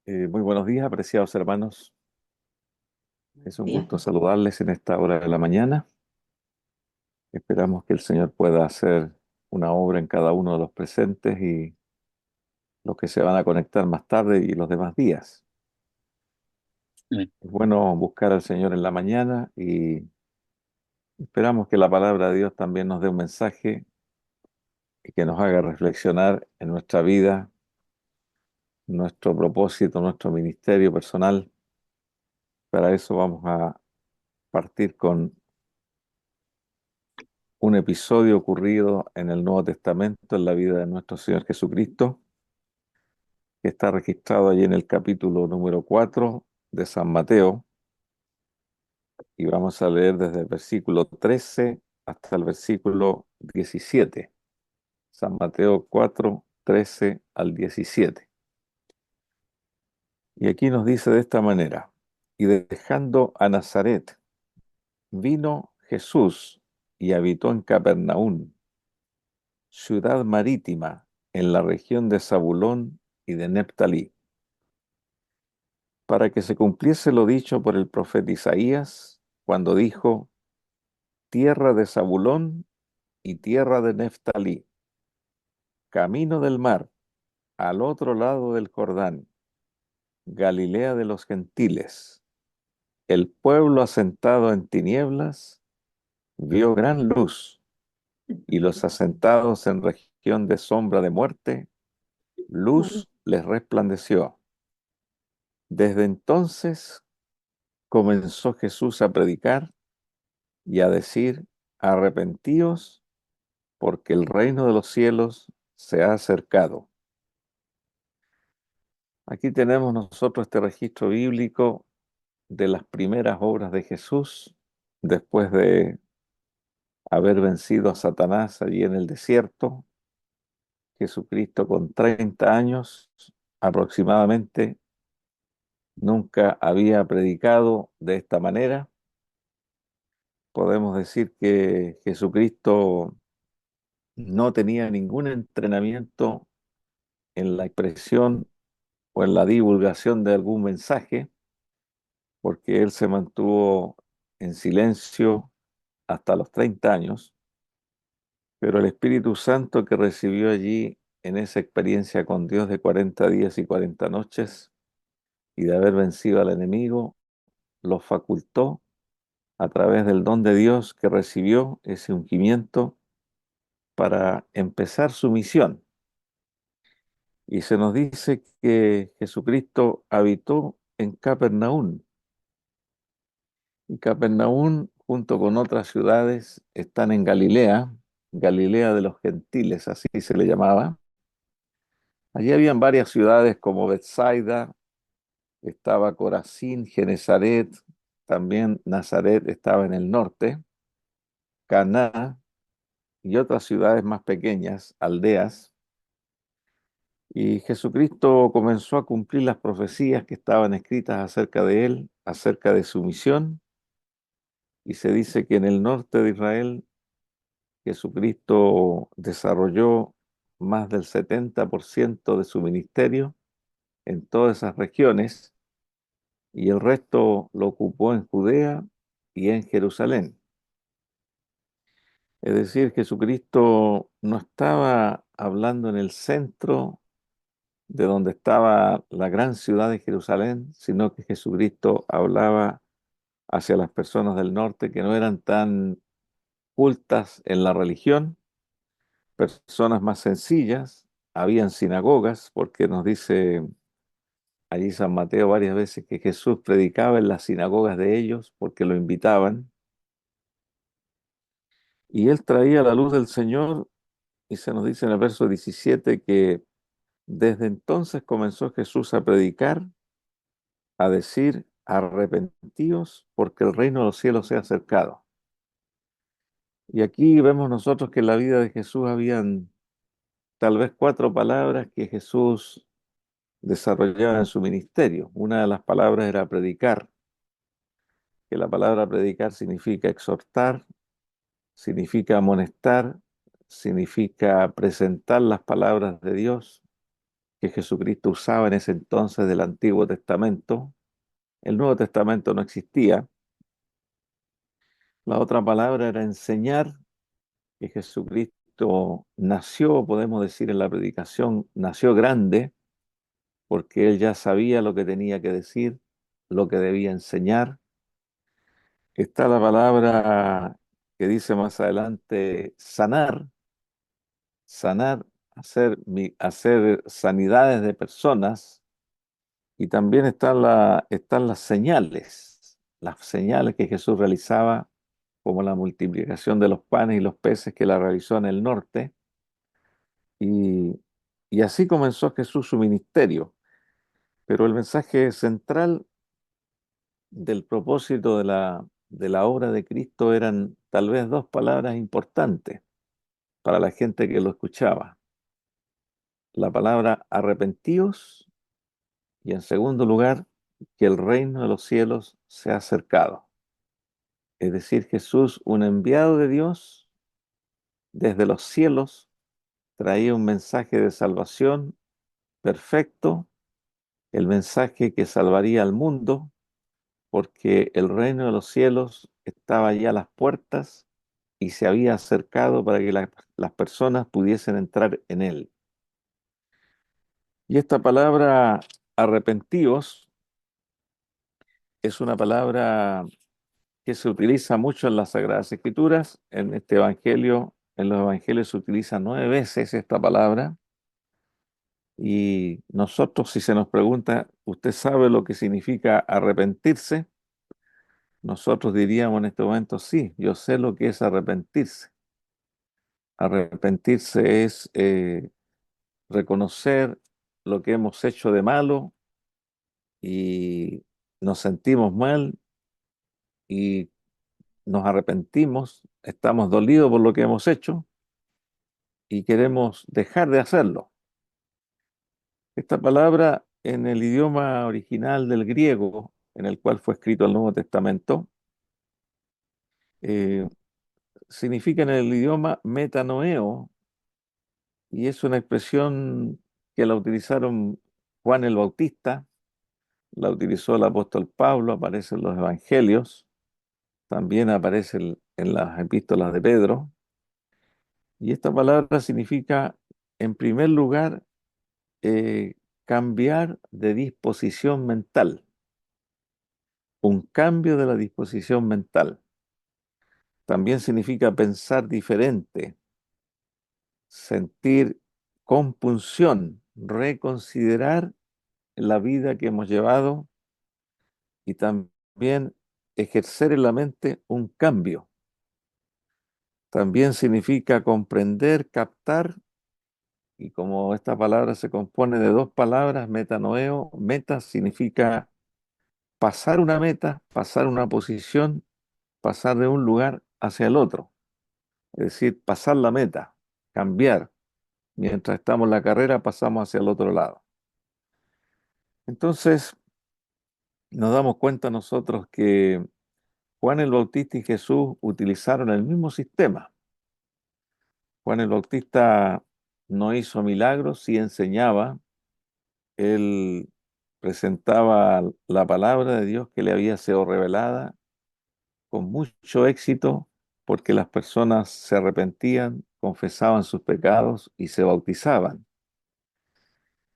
Muy buenos días, apreciados hermanos. Es un Bien. gusto saludarles en esta hora de la mañana. Esperamos que el Señor pueda hacer una obra en cada uno de los presentes y los que se van a conectar más tarde y los demás días. Mm. Es bueno buscar al Señor en la mañana y esperamos que la palabra de Dios también nos dé un mensaje y que nos haga reflexionar en nuestra vida, nuestro propósito, nuestro ministerio personal. Para eso vamos a partir con un episodio ocurrido en el Nuevo Testamento en la vida de nuestro Señor Jesucristo, que está registrado allí en el capítulo número 4 de San Mateo, y vamos a leer desde el versículo 13 hasta el versículo 17. San Mateo 4 13 al 17. Y aquí nos dice de esta manera: y dejando a Nazaret, vino Jesús y habitó en Capernaum, ciudad marítima, en la región de Zabulón y de Neftalí, para que se cumpliese lo dicho por el profeta Isaías, cuando dijo: tierra de Zabulón y tierra de Neftalí, camino del mar, al otro lado del Jordán, Galilea de los gentiles. El pueblo asentado en tinieblas vio gran luz, y los asentados en región de sombra de muerte, luz les resplandeció. Desde entonces comenzó Jesús a predicar y a decir: arrepentíos, porque el reino de los cielos se ha acercado. Aquí tenemos nosotros este registro bíblico de las primeras obras de Jesús después de haber vencido a Satanás allí en el desierto. Jesucristo, con 30 años aproximadamente, nunca había predicado de esta manera. Podemos decir que Jesucristo no tenía ningún entrenamiento en la expresión o en la divulgación de algún mensaje, porque él se mantuvo en silencio hasta los 30 años, pero el Espíritu Santo que recibió allí en esa experiencia con Dios de 40 días y 40 noches y de haber vencido al enemigo, lo facultó a través del don de Dios que recibió, ese ungimiento, para empezar su misión. Y se nos dice que Jesucristo habitó en Capernaum. Y Capernaum, junto con otras ciudades, están en Galilea, Galilea de los gentiles, así se le llamaba. Allí habían varias ciudades como Bethsaida, estaba Corazín, Genezaret, también Nazaret estaba en el norte, Caná y otras ciudades más pequeñas, aldeas. Y Jesucristo comenzó a cumplir las profecías que estaban escritas acerca de él, acerca de su misión, y se dice que en el norte de Israel Jesucristo desarrolló más del 70% de su ministerio en todas esas regiones, y el resto lo ocupó en Judea y en Jerusalén. Es decir, Jesucristo no estaba hablando en el centro de donde estaba la gran ciudad de Jerusalén, sino que Jesucristo hablaba hacia las personas del norte que no eran tan cultas en la religión, personas más sencillas. Habían sinagogas, porque nos dice allí San Mateo varias veces que Jesús predicaba en las sinagogas de ellos porque lo invitaban, y él traía la luz del Señor, y se nos dice en el verso 17 que desde entonces comenzó Jesús a predicar, a decir: arrepentíos, porque el reino de los cielos se ha acercado. Y aquí vemos nosotros que en la vida de Jesús habían tal vez cuatro palabras que Jesús desarrollaba en su ministerio. Una de las palabras era predicar, que la palabra predicar significa exhortar, significa amonestar, significa presentar las palabras de Dios, que Jesucristo usaba en ese entonces del Antiguo Testamento. El Nuevo Testamento no existía. La otra palabra era enseñar, que Jesucristo nació, podemos decir en la predicación, nació grande, porque él ya sabía lo que tenía que decir, lo que debía enseñar. Está la palabra que dice más adelante, sanar, sanar, hacer sanidades de personas, y también están las señales que Jesús realizaba, como la multiplicación de los panes y los peces que la realizó en el norte, y, y así comenzó Jesús su ministerio. Pero el mensaje central del propósito de la obra de Cristo eran tal vez dos palabras importantes para la gente que lo escuchaba. La palabra arrepentíos y, en segundo lugar, que el reino de los cielos se ha acercado. Es decir, Jesús, un enviado de Dios desde los cielos, traía un mensaje de salvación perfecto, el mensaje que salvaría al mundo, porque el reino de los cielos estaba ya a las puertas y se había acercado para que las personas pudiesen entrar en él. Y esta palabra arrepentíos es una palabra que se utiliza mucho en las Sagradas Escrituras. En este Evangelio, en los Evangelios se utiliza 9 veces esta palabra. Y nosotros, si se nos pregunta, ¿usted sabe lo que significa arrepentirse? Nosotros diríamos en este momento, sí, yo sé lo que es arrepentirse. Arrepentirse es reconocer lo que hemos hecho de malo y nos sentimos mal y nos arrepentimos, estamos dolidos por lo que hemos hecho y queremos dejar de hacerlo. Esta palabra en el idioma original del griego, en el cual fue escrito el Nuevo Testamento, eh, significa en el idioma metanoeo, y es una expresión que la utilizaron Juan el Bautista, la utilizó el apóstol Pablo, aparece en los evangelios, también aparece en las epístolas de Pedro, y esta palabra significa, en primer lugar, eh, cambiar de disposición mental, un cambio de la disposición mental. También significa pensar diferente, sentir compunción, reconsiderar la vida que hemos llevado, y también ejercer en la mente un cambio. También significa comprender, captar, y como esta palabra se compone de dos palabras, metanoeo, meta significa pasar una meta, pasar una posición, pasar de un lugar hacia el otro, es decir, pasar la meta, cambiar. Mientras estamos en la carrera, pasamos hacia el otro lado. Entonces, nos damos cuenta nosotros que Juan el Bautista y Jesús utilizaron el mismo sistema. Juan el Bautista no hizo milagros, sí enseñaba. Él presentaba la palabra de Dios que le había sido revelada con mucho éxito, porque las personas se arrepentían, confesaban sus pecados y se bautizaban.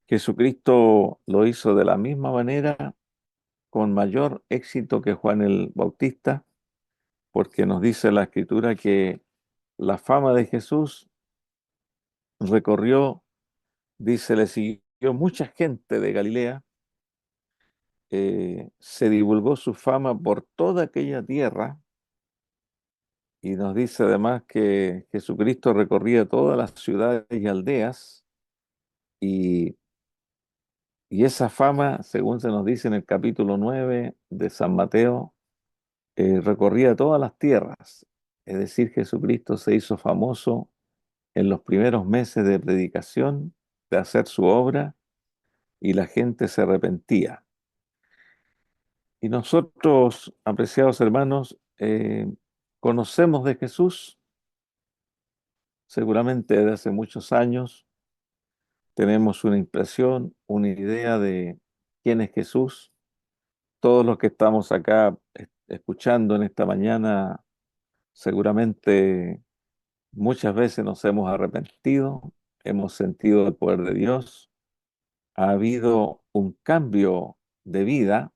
Jesucristo lo hizo de la misma manera, con mayor éxito que Juan el Bautista, porque nos dice la Escritura que la fama de Jesús recorrió, dice, le siguió mucha gente de Galilea, se divulgó su fama por toda aquella tierra, y nos dice además que Jesucristo recorría todas las ciudades y aldeas, y, y esa fama, según se nos dice en el capítulo 9 de San Mateo, recorría todas las tierras. Es decir, Jesucristo se hizo famoso en los primeros meses de predicación, de hacer su obra, y la gente se arrepentía. Y nosotros, apreciados hermanos, conocemos de Jesús seguramente desde hace muchos años, tenemos una impresión, una idea de quién es Jesús. Todos los que estamos acá escuchando en esta mañana, seguramente muchas veces nos hemos arrepentido, hemos sentido el poder de Dios, ha habido un cambio de vida,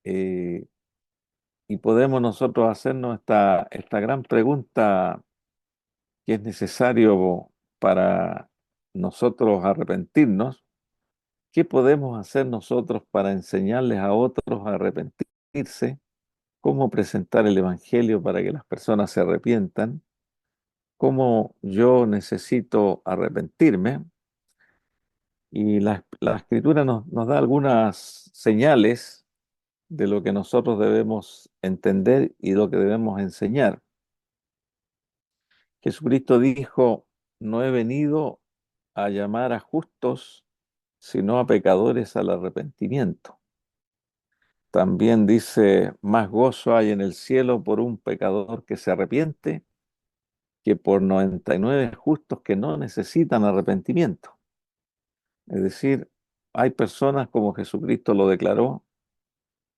eh, y podemos nosotros hacernos esta gran pregunta que es necesario para nosotros arrepentirnos. ¿Qué podemos hacer nosotros para enseñarles a otros a arrepentirse? ¿Cómo presentar el Evangelio para que las personas se arrepientan? ¿Cómo yo necesito arrepentirme? Y la Escritura nos da algunas señales de lo que nosotros debemos entender y lo que debemos enseñar. Jesucristo dijo, no he venido a llamar a justos, sino a pecadores al arrepentimiento. También dice, más gozo hay en el cielo por un pecador que se arrepiente que por 99 justos que no necesitan arrepentimiento. Es decir, hay personas, como Jesucristo lo declaró,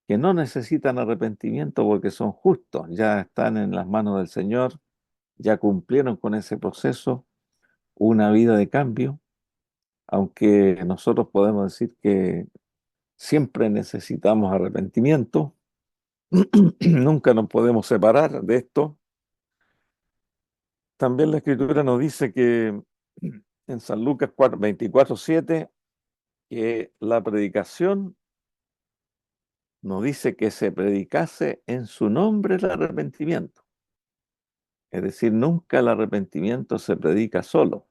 que no necesitan arrepentimiento porque son justos, ya están en las manos del Señor, ya cumplieron con ese proceso, una vida de cambio, aunque nosotros podemos decir que siempre necesitamos arrepentimiento. Nunca nos podemos separar de esto. También la Escritura nos dice que en San Lucas 24:7, que la predicación nos dice que se predicase en su nombre el arrepentimiento. Es decir, nunca el arrepentimiento se predica solo.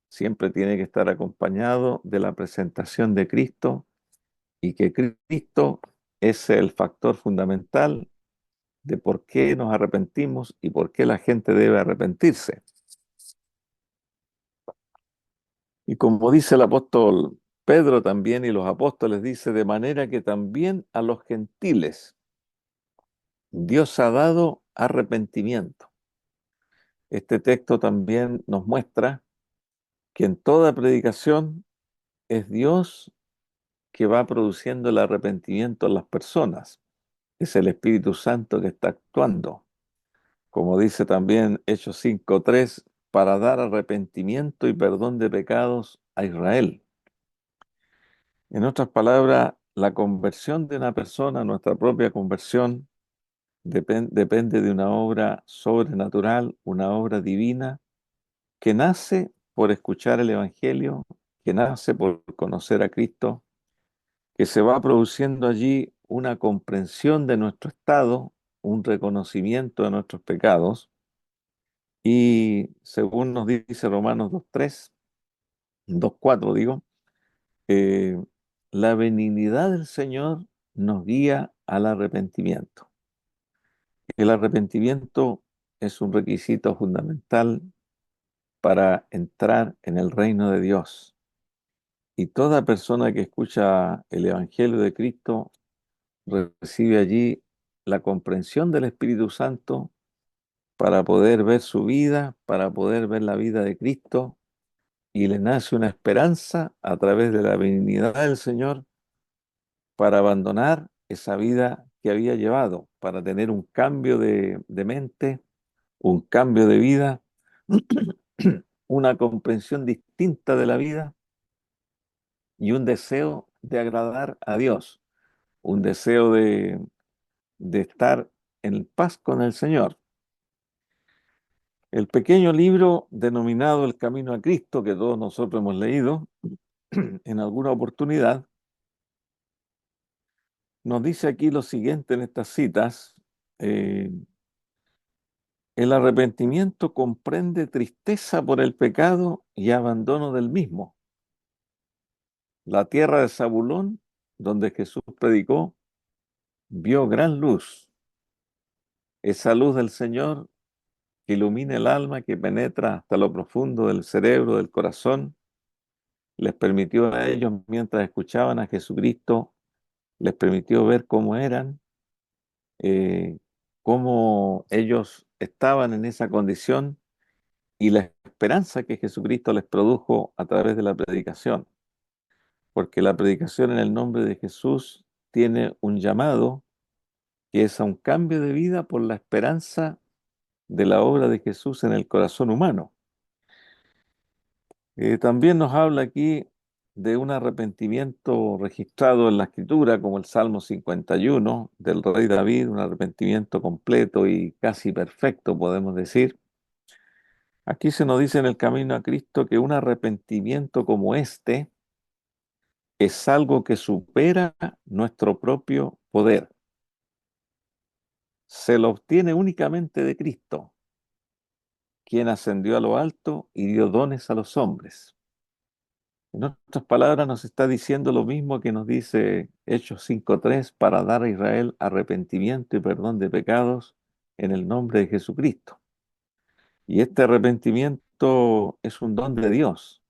Siempre tiene que estar acompañado de la presentación de Cristo, y que Cristo es el factor fundamental de por qué nos arrepentimos y por qué la gente debe arrepentirse. Y como dice el apóstol Pedro también, y los apóstoles, dice, de manera que también a los gentiles Dios ha dado arrepentimiento. Este texto también nos muestra que en toda predicación es Dios que va produciendo el arrepentimiento en las personas. Es el Espíritu Santo que está actuando. Como dice también Hechos 5:3, para dar arrepentimiento y perdón de pecados a Israel. En otras palabras, la conversión de una persona, nuestra propia conversión, depende de una obra sobrenatural, una obra divina, que nace por escuchar el Evangelio, que nace por conocer a Cristo, que se va produciendo allí una comprensión de nuestro estado, un reconocimiento de nuestros pecados, y según nos dice Romanos 2:3, 2:4 digo, eh, la benignidad del Señor nos guía al arrepentimiento. El arrepentimiento es un requisito fundamental para entrar en el reino de Dios. Y toda persona que escucha el Evangelio de Cristo recibe allí la comprensión del Espíritu Santo para poder ver su vida, para poder ver la vida de Cristo, y le nace una esperanza a través de la benignidad del Señor para abandonar esa vida que había llevado, para tener un cambio de mente, un cambio de vida, una comprensión distinta de la vida y un deseo de agradar a Dios, un deseo de estar en paz con el Señor. El pequeño libro denominado El Camino a Cristo, que todos nosotros hemos leído en alguna oportunidad, nos dice aquí lo siguiente en estas citas. eh, el arrepentimiento comprende tristeza por el pecado y abandono del mismo. La tierra de Zabulón, donde Jesús predicó, vio gran luz. Esa luz del Señor que ilumina el alma, que penetra hasta lo profundo del cerebro, del corazón, les permitió a ellos, mientras escuchaban a Jesucristo, les permitió ver cómo eran, eh, cómo ellos estaban en esa condición, y la esperanza que Jesucristo les produjo a través de la predicación, porque la predicación en el nombre de Jesús tiene un llamado que es a un cambio de vida por la esperanza de la obra de Jesús en el corazón humano. También nos habla aquí de un arrepentimiento registrado en la Escritura, como el Salmo 51 del rey David, un arrepentimiento completo y casi perfecto, podemos decir. Aquí se nos dice en el camino a Cristo que un arrepentimiento como este es algo que supera nuestro propio poder. Se lo obtiene únicamente de Cristo, quien ascendió a lo alto y dio dones a los hombres. En otras palabras, nos está diciendo lo mismo que nos dice Hechos 5:3 para dar a Israel arrepentimiento y perdón de pecados en el nombre de Jesucristo. Y este arrepentimiento es un don de Dios.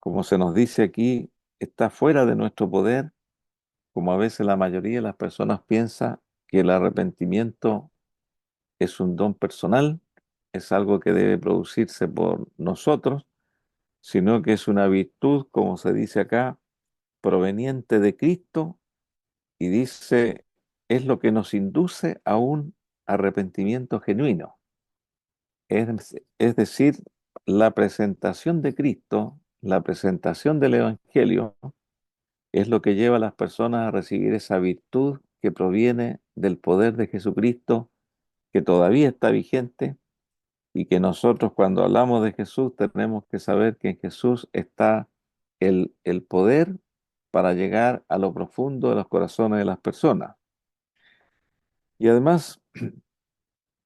Como se nos dice aquí, está fuera de nuestro poder, como a veces la mayoría de las personas piensa que el arrepentimiento es un don personal, es algo que debe producirse por nosotros, sino que es una virtud, como se dice acá, proveniente de Cristo y dice, es lo que nos induce a un arrepentimiento genuino. Es decir, la presentación de Cristo, la presentación del Evangelio, es lo que lleva a las personas a recibir esa virtud que proviene del poder de Jesucristo, que todavía está vigente y que nosotros cuando hablamos de Jesús tenemos que saber que en Jesús está el poder para llegar a lo profundo de los corazones de las personas. Y además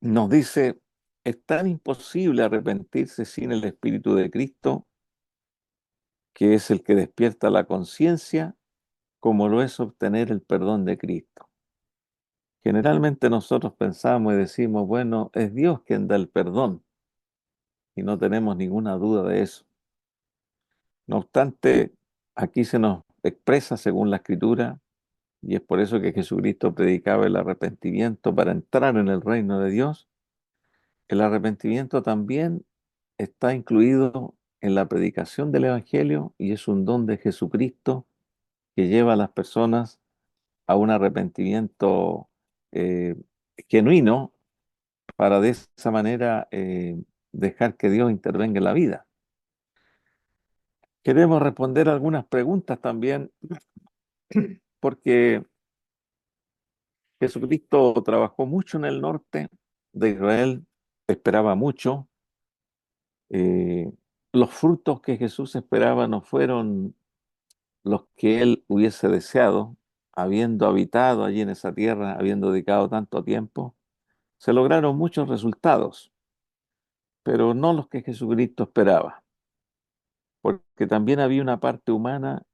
nos dice, es tan imposible arrepentirse sin el Espíritu de Cristo, que es el que despierta la conciencia, como lo es obtener el perdón de Cristo. Generalmente nosotros pensamos y decimos, bueno, es Dios quien da el perdón, y no tenemos ninguna duda de eso. No obstante, aquí se nos expresa según la Escritura, y es por eso que Jesucristo predicaba el arrepentimiento para entrar en el reino de Dios. El arrepentimiento también está incluido en la predicación del Evangelio y es un don de Jesucristo que lleva a las personas a un arrepentimiento eh, genuino para de esa manera dejar que Dios intervenga en la vida. Queremos responder algunas preguntas también porque Jesucristo trabajó mucho en el norte de Israel, esperaba mucho. eh, los frutos que Jesús esperaba no fueron los que él hubiese deseado, habiendo habitado allí en esa tierra, habiendo dedicado tanto tiempo. Se lograron muchos resultados, pero no los que Jesucristo esperaba, porque también había una parte humana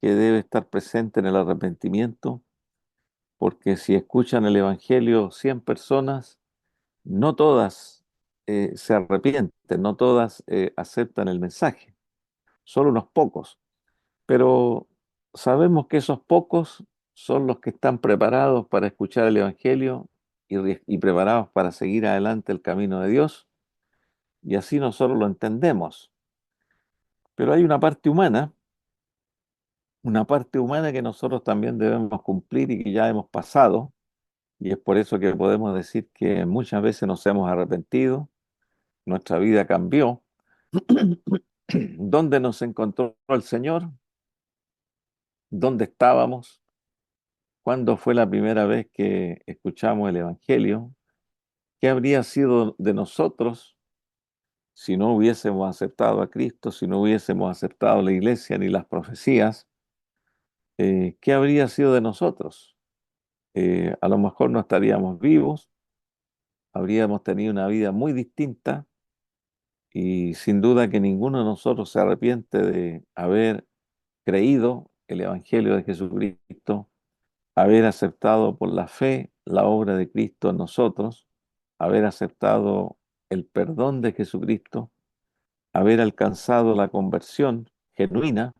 que debe estar presente en el arrepentimiento, porque si escuchan el Evangelio 100 personas, no todas se arrepienten, no todas aceptan el mensaje, solo unos pocos. Pero sabemos que esos pocos son los que están preparados para escuchar el Evangelio y preparados para seguir adelante el camino de Dios, y así nosotros lo entendemos. Pero hay una parte humana que nosotros también debemos cumplir y que ya hemos pasado, y es por eso que podemos decir que muchas veces nos hemos arrepentido, nuestra vida cambió. ¿Dónde nos encontró el Señor? ¿Dónde estábamos? ¿Cuándo fue la primera vez que escuchamos el Evangelio? ¿Qué habría sido de nosotros si no hubiésemos aceptado a Cristo, si no hubiésemos aceptado la iglesia ni las profecías? ¿Qué habría sido de nosotros? A lo mejor no estaríamos vivos, habríamos tenido una vida muy distinta y sin duda que ninguno de nosotros se arrepiente de haber creído el Evangelio de Jesucristo, haber aceptado por la fe la obra de Cristo en nosotros, haber aceptado el perdón de Jesucristo, haber alcanzado la conversión genuina,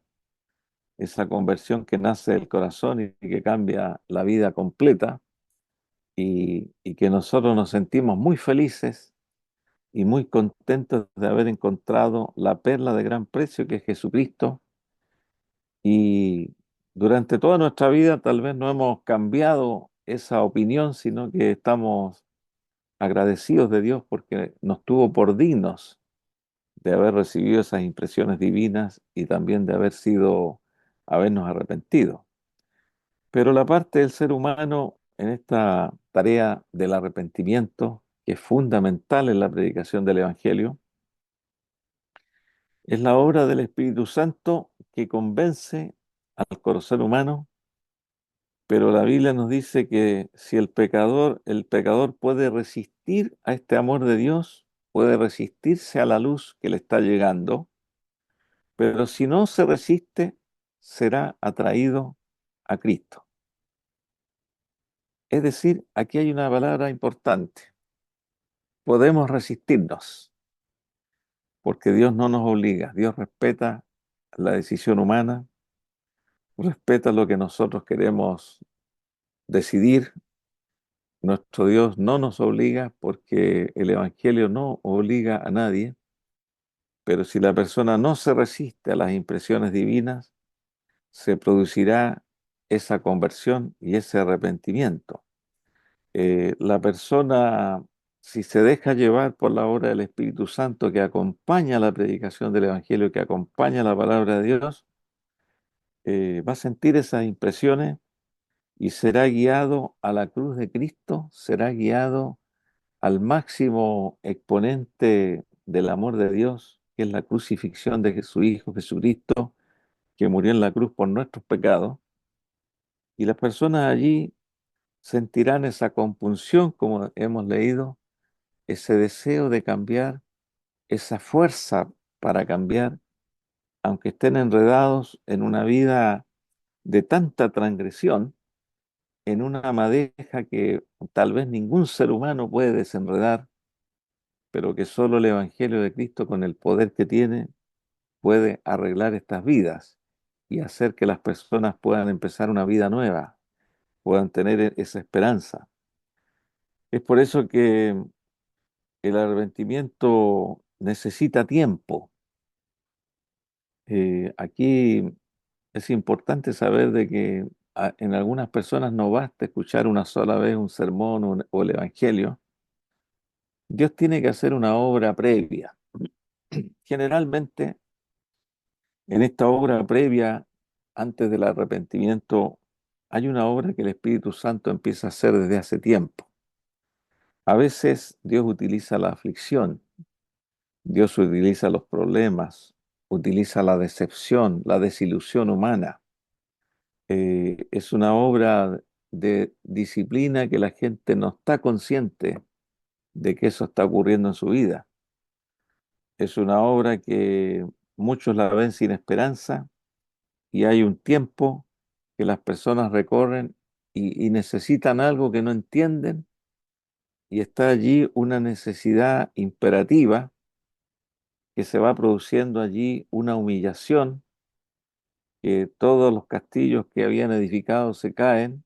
esa conversión que nace del corazón y que cambia la vida completa y que nosotros nos sentimos muy felices y muy contentos de haber encontrado la perla de gran precio que es Jesucristo. Y durante toda nuestra vida tal vez no hemos cambiado esa opinión, sino que estamos agradecidos de Dios porque nos tuvo por dignos de haber recibido esas impresiones divinas y también de habernos arrepentido. Pero la parte del ser humano en esta tarea del arrepentimiento, que es fundamental en la predicación del Evangelio, es la obra del Espíritu Santo que convence al corazón humano, pero la Biblia nos dice que si el pecador puede resistir a este amor de Dios, puede resistirse a la luz que le está llegando, pero si no se resiste, será atraído a Cristo. Es decir, aquí hay una palabra importante. Podemos resistirnos, porque Dios no nos obliga. Dios respeta la decisión humana, respeta lo que nosotros queremos decidir. Nuestro Dios no nos obliga porque el Evangelio no obliga a nadie, pero si la persona no se resiste a las impresiones divinas, se producirá esa conversión y ese arrepentimiento. La persona, si se deja llevar por la obra del Espíritu Santo que acompaña la predicación del Evangelio, que acompaña la palabra de Dios, va a sentir esas impresiones y será guiado a la cruz de Cristo, será guiado al máximo exponente del amor de Dios, que es la crucifixión de su Hijo Jesucristo, que murió en la cruz por nuestros pecados. Y las personas allí sentirán esa compunción, como hemos leído, ese deseo de cambiar, esa fuerza para cambiar, aunque estén enredados en una vida de tanta transgresión, en una madeja que tal vez ningún ser humano puede desenredar, pero que solo el Evangelio de Cristo, con el poder que tiene, puede arreglar estas vidas y hacer que las personas puedan empezar una vida nueva, puedan tener esa esperanza. Es por eso que el arrepentimiento necesita tiempo. Aquí es importante saber de que en algunas personas no basta escuchar una sola vez un sermón o el Evangelio. Dios tiene que hacer una obra previa. Generalmente, en esta obra previa, antes del arrepentimiento, hay una obra que el Espíritu Santo empieza a hacer desde hace tiempo. A veces Dios utiliza la aflicción, Dios utiliza los problemas, utiliza la decepción, la desilusión humana. Es una obra de disciplina que la gente no está consciente de que eso está ocurriendo en su vida. Es una obra que muchos la ven sin esperanza y hay un tiempo que las personas recorren y necesitan algo que no entienden y está allí una necesidad imperativa que se va produciendo allí una humillación, que todos los castillos que habían edificado se caen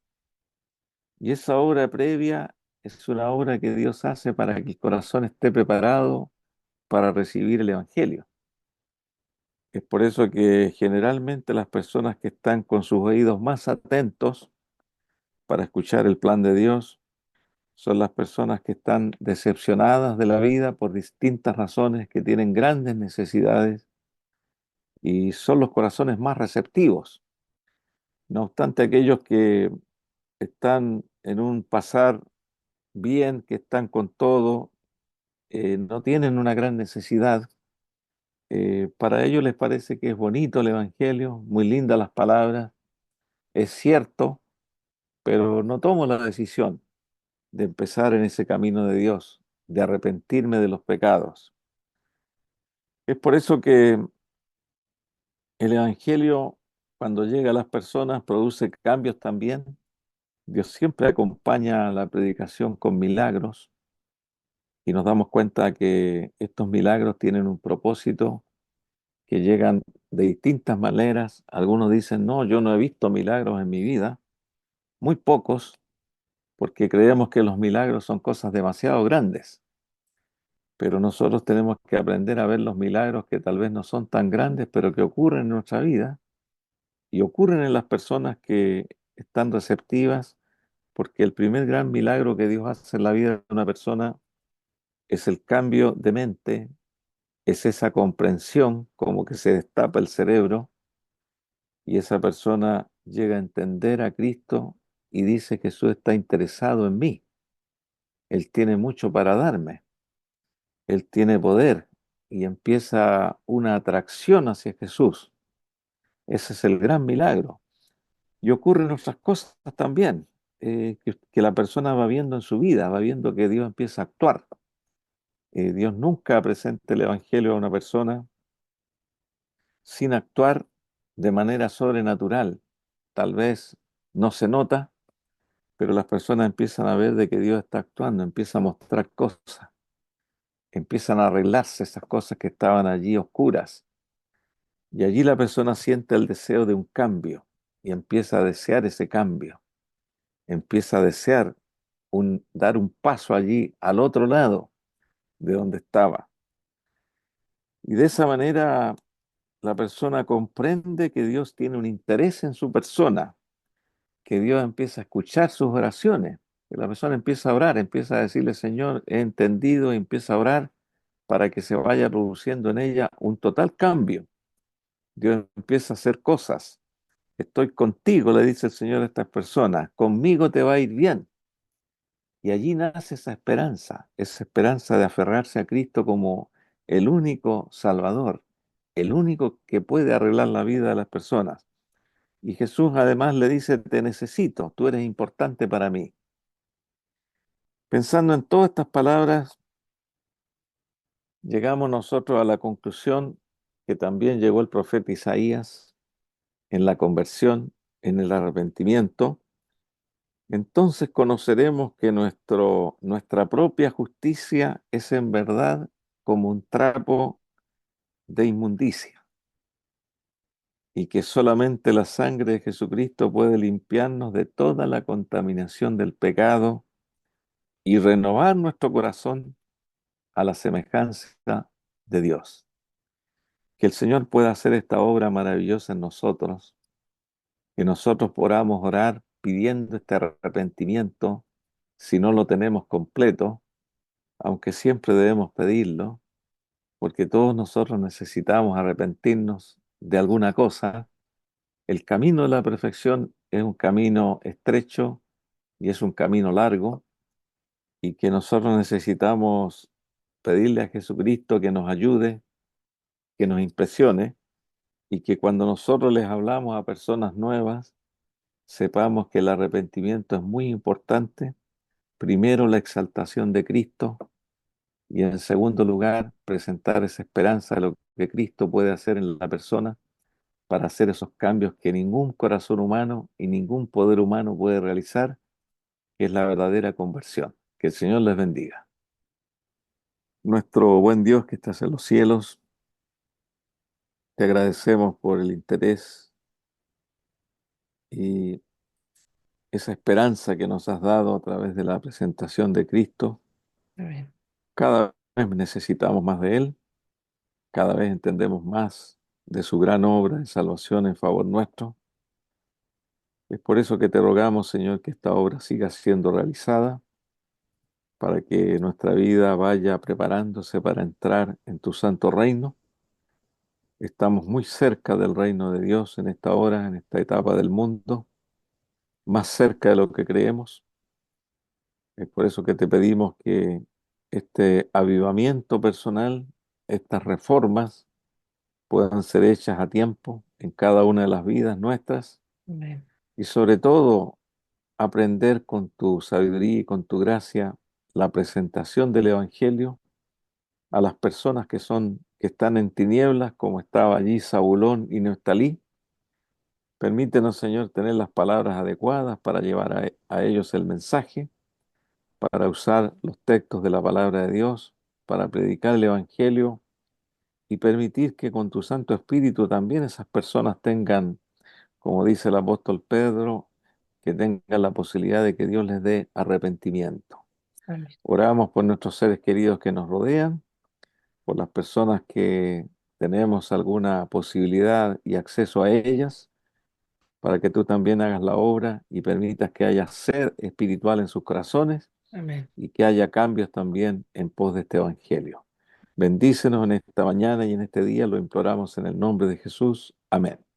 y esa obra previa es una obra que Dios hace para que el corazón esté preparado para recibir el Evangelio. Es por eso que generalmente las personas que están con sus oídos más atentos para escuchar el plan de Dios son las personas que están decepcionadas de la vida por distintas razones, que tienen grandes necesidades y son los corazones más receptivos. No obstante, aquellos que están en un pasar bien, que están con todo, no tienen una gran necesidad. Para ellos les parece que es bonito el Evangelio, muy lindas las palabras, es cierto, pero no tomo la decisión de empezar en ese camino de Dios, de arrepentirme de los pecados. Es por eso que el Evangelio, cuando llega a las personas, produce cambios también. Dios siempre acompaña la predicación con milagros y nos damos cuenta que estos milagros tienen un propósito, que llegan de distintas maneras. Algunos dicen, no, yo no he visto milagros en mi vida, muy pocos, porque creemos que los milagros son cosas demasiado grandes. pero nosotros tenemos que aprender a ver los milagros que tal vez no son tan grandes, pero que ocurren en nuestra vida y ocurren en las personas que están receptivas, porque el primer gran milagro que Dios hace en la vida de una persona es el cambio de mente, es esa comprensión, como que se destapa el cerebro y esa persona llega a entender a Cristo y dice: Jesús está interesado en mí, Él tiene mucho para darme, Él tiene poder, y empieza una atracción hacia Jesús. Ese es el gran milagro. Y ocurren otras cosas también, que la persona va viendo en su vida, va viendo que Dios empieza a actuar. Dios nunca presenta el Evangelio a una persona sin actuar de manera sobrenatural. Tal vez no se nota, pero las personas empiezan a ver de que Dios está actuando, empieza a mostrar cosas, empiezan a arreglarse esas cosas que estaban allí oscuras. Y allí la persona siente el deseo de un cambio y empieza a desear ese cambio, empieza a desear dar un paso allí al otro lado de donde estaba. Y de esa manera la persona comprende que Dios tiene un interés en su persona, que Dios empieza a escuchar sus oraciones, que la persona empieza a orar, empieza a decirle: Señor, he entendido, y empieza a orar para que se vaya produciendo en ella un total cambio. Dios empieza a hacer cosas. Estoy contigo, le dice el Señor a estas personas, conmigo te va a ir bien. Y allí nace esa esperanza de aferrarse a Cristo como el único Salvador, el único que puede arreglar la vida de las personas. Y Jesús además le dice: te necesito, tú eres importante para mí. Pensando en todas estas palabras, llegamos nosotros a la conclusión que también llegó el profeta Isaías en la conversión, en el arrepentimiento. Entonces conoceremos que nuestra propia justicia es en verdad como un trapo de inmundicia, y que solamente la sangre de Jesucristo puede limpiarnos de toda la contaminación del pecado y renovar nuestro corazón a la semejanza de Dios. Que el Señor pueda hacer esta obra maravillosa en nosotros, que nosotros podamos orar pidiendo este arrepentimiento si no lo tenemos completo, aunque siempre debemos pedirlo, porque todos nosotros necesitamos arrepentirnos de alguna cosa. El camino de la perfección es un camino estrecho y es un camino largo, y que nosotros necesitamos pedirle a Jesucristo que nos ayude, que nos impresione, y que cuando nosotros les hablamos a personas nuevas, sepamos que el arrepentimiento es muy importante. Primero, la exaltación de Cristo, y en segundo lugar, presentar esa esperanza de lo que Cristo puede hacer en la persona para hacer esos cambios que ningún corazón humano y ningún poder humano puede realizar, que es la verdadera conversión. Que el Señor les bendiga. Nuestro buen Dios que estás en los cielos, te agradecemos por el interés y esa esperanza que nos has dado a través de la presentación de Cristo. Amén. Cada vez necesitamos más de Él, cada vez entendemos más de su gran obra de salvación en favor nuestro. Es por eso que te rogamos, Señor, que esta obra siga siendo realizada, para que nuestra vida vaya preparándose para entrar en tu santo reino. Estamos muy cerca del reino de Dios en esta hora, en esta etapa del mundo, más cerca de lo que creemos. Es por eso que te pedimos que este avivamiento personal, estas reformas, puedan ser hechas a tiempo en cada una de las vidas nuestras, Amén. y sobre todo aprender con tu sabiduría y con tu gracia la presentación del Evangelio a las personas que están en tinieblas, como estaba allí Zabulón y Neftalí. Permítenos, Señor, tener las palabras adecuadas para llevar a ellos el mensaje, para usar los textos de la palabra de Dios, para predicar el Evangelio, y permitir que con tu Santo Espíritu también esas personas tengan, como dice el apóstol Pedro, que tengan la posibilidad de que Dios les dé arrepentimiento. Amén. Oramos por nuestros seres queridos que nos rodean, por las personas que tenemos alguna posibilidad y acceso a ellas, para que tú también hagas la obra y permitas que haya sed espiritual en sus corazones Amén. y que haya cambios también en pos de este evangelio. Bendícenos en esta mañana y en este día, lo imploramos en el nombre de Jesús. Amén.